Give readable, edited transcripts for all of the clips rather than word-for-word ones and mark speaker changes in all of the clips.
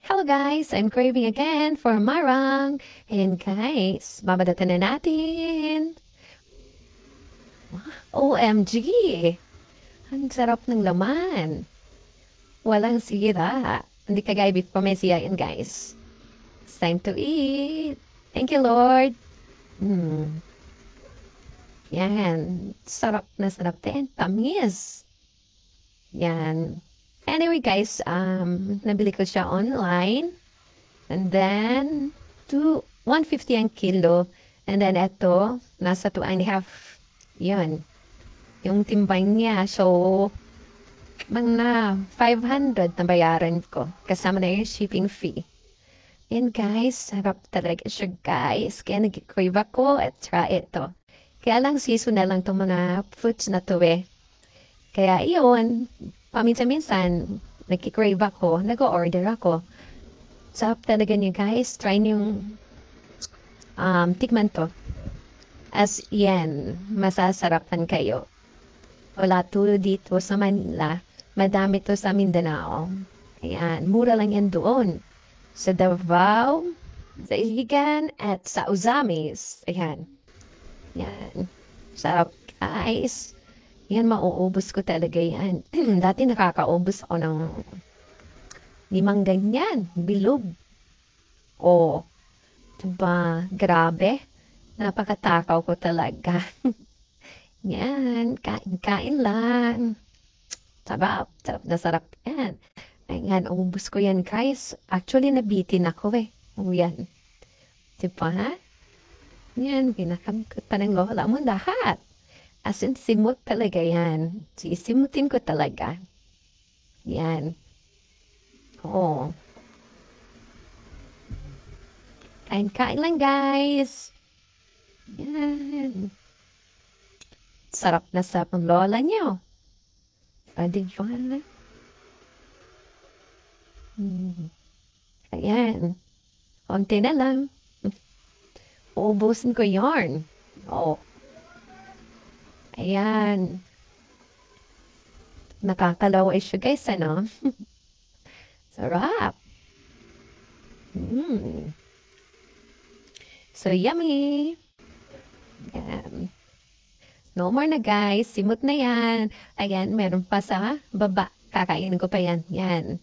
Speaker 1: Hello guys, I'm craving again for marang. And guys, babadatan na natin. OMG! Ang sarap ng laman. Walang sira. Hindi kagaya beef pamesya yan guys. It's time to eat. Thank you Lord. Yan. Sarap din. Tamis. Yan. Anyway guys, nabili ko siya online. And then, 150 ang kilo. And then, eto, nasa 2.5. Yun. Yung timbang niya. So, mga 500 na bayaran ko. Kasama na yung shipping fee. And guys, sarap talaga siya guys. Kaya nag-crave ako at try ito. Kaya lang season na lang itong mga fruits na to eh. Kaya iyon, paminsan-minsan, nag-crave ako, nag-order ako. Sarap talaga niyo guys. Try niyo tikman to. As yan, masasarapan kayo. Wala tulad dito sa Manila. Madami to sa Mindanao. Ayan, mura lang yan doon. Sa Davao, sa Iligan, at sa Uzamis. Ayan. Yan. Sarap guys. Yan, mauubos ko talaga yan. Dati nakakaubos ako ng 5 ganyan. Bilog. O, diba? Grabe. Napakatakaw ko talaga. Yan, kain-kain lang. Sarap, sarap na sarap yan. Ayan, ubus ko yan guys. Actually, nabitin ako eh. O yan. Diba? Yan, pinakam ko pa ng lola mo lahat. As in, simot talaga yan. Sisimutin ko talaga. Yan. Oo. Kain-kain lang guys. Yan. Sarap na sarap ng lola niyo. Pwede yun. Ayan. Konti na lang. Uubusin ko yarn. Oo. Ayan. Nakakalawa siya guys, ano? Sarap. So yummy. Ayan. No more na guys. Simot na yan. Ayan, meron pa sa baba. Kakainin ko pa yan. Yan.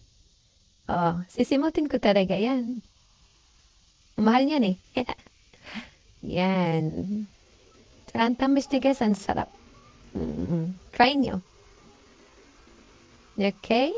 Speaker 1: Oh, sisimutin ko talaga yan. Mahal yan eh. Yan. Tamis niya guys. Ang sarap. Try nyo. Okay?